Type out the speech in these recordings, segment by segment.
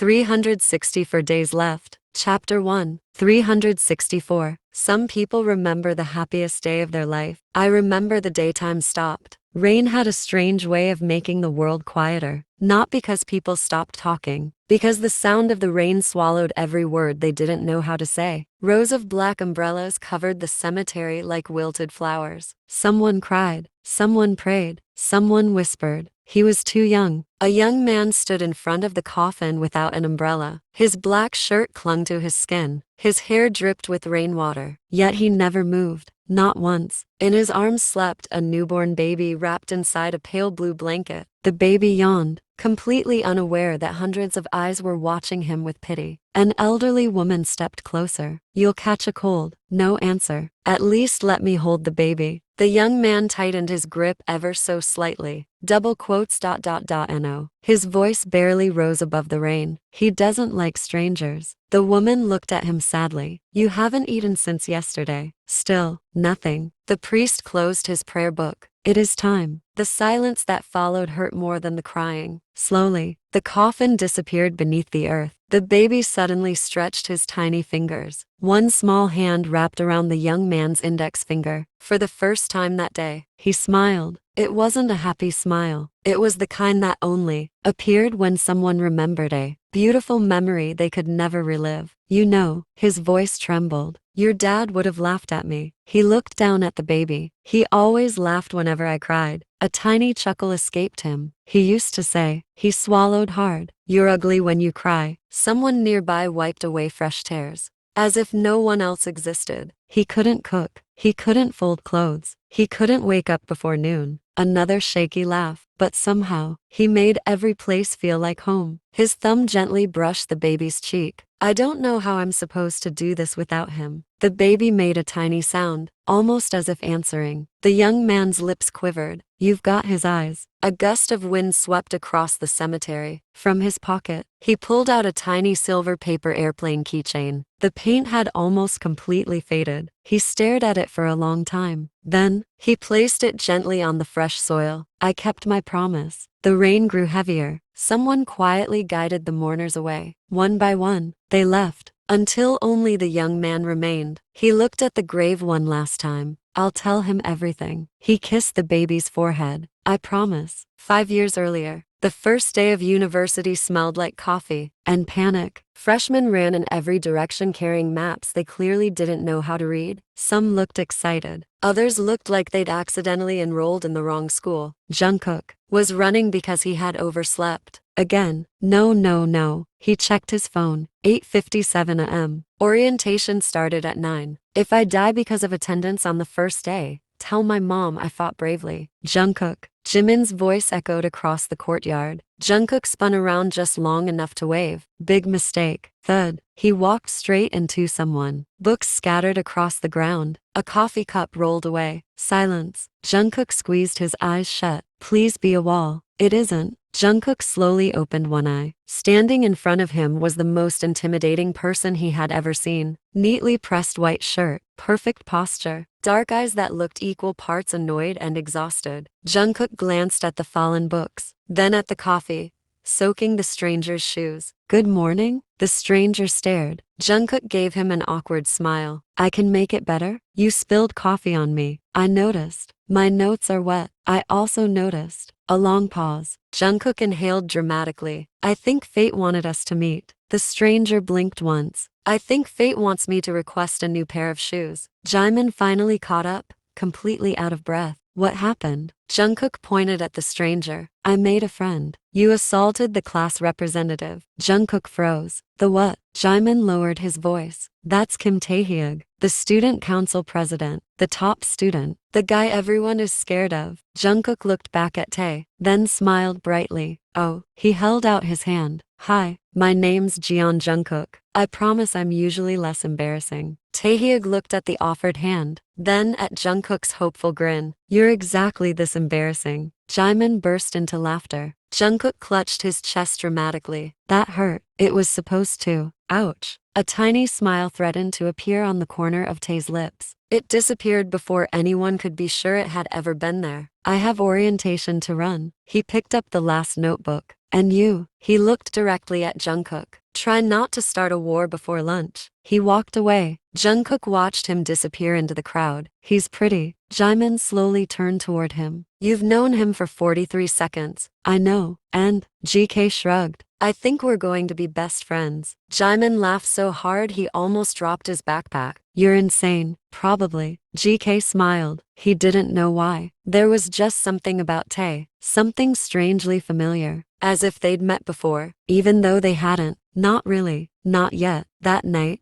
360 for Days Left. Chapter 1. 364. Some people remember the happiest day of their life. I remember the day time stopped. Rain had a strange way of making the world quieter. Not because people stopped talking, because the sound of the rain swallowed every word they didn't know how to say. Rows of black umbrellas covered the cemetery like wilted flowers. Someone cried, someone prayed, someone whispered. He was too young. A young man stood in front of the coffin without an umbrella. His black shirt clung to his skin. His hair dripped with rainwater. Yet he never moved, not once. In his arms slept a newborn baby wrapped inside a pale blue blanket. The baby yawned, completely unaware that hundreds of eyes were watching him with pity. An elderly woman stepped closer. "You'll catch a cold." No answer. "At least let me hold the baby." The young man tightened his grip ever so slightly. Double quotes. No. His voice barely rose above the rain. "He doesn't like strangers." The woman looked at him sadly. "You haven't eaten since yesterday." Still, nothing. The priest closed his prayer book. "It is time." The silence that followed hurt more than the crying. Slowly, the coffin disappeared beneath the earth. The baby suddenly stretched his tiny fingers. One small hand wrapped around the young man's index finger. For the first time that day, he smiled. It wasn't a happy smile. It was the kind that only appeared when someone remembered a beautiful memory they could never relive. "You know," his voice trembled, "your dad would have laughed at me." He looked down at the baby. "He always laughed whenever I cried." A tiny chuckle escaped him. "He used to say," he swallowed hard, "you're ugly when you cry." Someone nearby wiped away fresh tears. As if no one else existed. He couldn't cook. He couldn't fold clothes. He couldn't wake up before noon. Another shaky laugh. But somehow, he made every place feel like home. His thumb gently brushed the baby's cheek. "I don't know how I'm supposed to do this without him." The baby made a tiny sound, almost as if answering. The young man's lips quivered. "You've got his eyes." A gust of wind swept across the cemetery. From his pocket, he pulled out a tiny silver paper airplane keychain. The paint had almost completely faded. He stared at it for a long time. Then, he placed it gently on the fresh soil. "I kept my promise." The rain grew heavier. Someone quietly guided the mourners away. One by one, they left, until only the young man remained. He looked at the grave one last time. "I'll tell him everything." He kissed the baby's forehead. "I promise." 5 years earlier, the first day of university smelled like coffee and panic. Freshmen ran in every direction carrying maps they clearly didn't know how to read. Some looked excited. Others looked like they'd accidentally enrolled in the wrong school. Jungkook was running because he had overslept. Again. No. He checked his phone. 8:57 a.m. Orientation started at 9. "If I die because of attendance on the first day, tell my mom I fought bravely." Jungkook. Jimin's voice echoed across the courtyard. Jungkook spun around just long enough to wave. Big mistake. Thud. He walked straight into someone. Books scattered across the ground. A coffee cup rolled away. Silence. Jungkook squeezed his eyes shut. "Please be a wall." "It isn't." Jungkook slowly opened one eye. Standing in front of him was the most intimidating person he had ever seen. Neatly pressed white shirt, perfect posture, dark eyes that looked equal parts annoyed and exhausted. Jungkook glanced at the fallen books, then at the coffee, soaking the stranger's shoes. "Good morning?" The stranger stared. Jungkook gave him an awkward smile. "I can make it better?" "You spilled coffee on me." "I noticed." "My notes are wet." "I also noticed." A long pause. Jungkook inhaled dramatically. "I think fate wanted us to meet." The stranger blinked once. "I think fate wants me to request a new pair of shoes." Jimin finally caught up, completely out of breath. "What happened?" Jungkook pointed at the stranger. "I made a friend." "You assaulted the class representative." Jungkook froze. "The what?" Jimin lowered his voice. "That's Kim Taehyung, the student council president, the top student, the guy everyone is scared of." Jungkook looked back at Tae, then smiled brightly. "Oh." He held out his hand. "Hi, my name's Taehyung Jungkook. I promise I'm usually less embarrassing." Taehyung looked at the offered hand, then at Jungkook's hopeful grin. "You're exactly this embarrassing." Jimin burst into laughter. Jungkook clutched his chest dramatically. "That hurt." "It was supposed to." "Ouch." A tiny smile threatened to appear on the corner of Tae's lips. It disappeared before anyone could be sure it had ever been there. I have orientation to run. He picked up the last notebook. And you? He looked directly at Jungkook. Try not to start a war before lunch. He walked away. Jungkook watched him disappear into the crowd. He's pretty. Jaemin slowly turned toward him. You've known him for 43 seconds. I know. And GK shrugged. I think we're going to be best friends. Jaemin laughed so hard he almost dropped his backpack. You're insane. Probably. GK smiled. He didn't know why. There was just something about Tae. Something strangely familiar. As if they'd met before, even though they hadn't. Not really. Not yet. That night,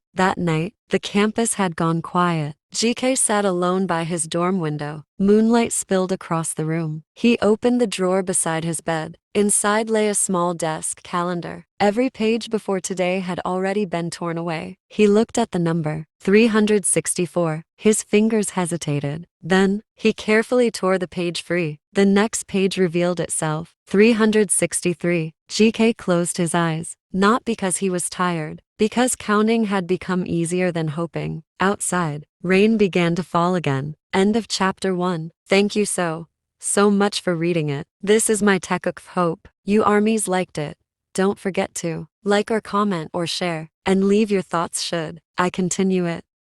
the campus had gone quiet. GK sat alone by his dorm window. Moonlight spilled across the room. He opened the drawer beside his bed. Inside lay a small desk calendar. Every page before today had already been torn away. He looked at the number, 364. His fingers hesitated. Then, he carefully tore the page free. The next page revealed itself, 363. GK closed his eyes. Not because he was tired, because counting had become easier than hoping. Outside, rain began to fall again. End of chapter 1. Thank you so much for reading it. This is my Taekook. Hope you armies liked it. Don't forget to like or comment or share, and leave your thoughts should I continue it.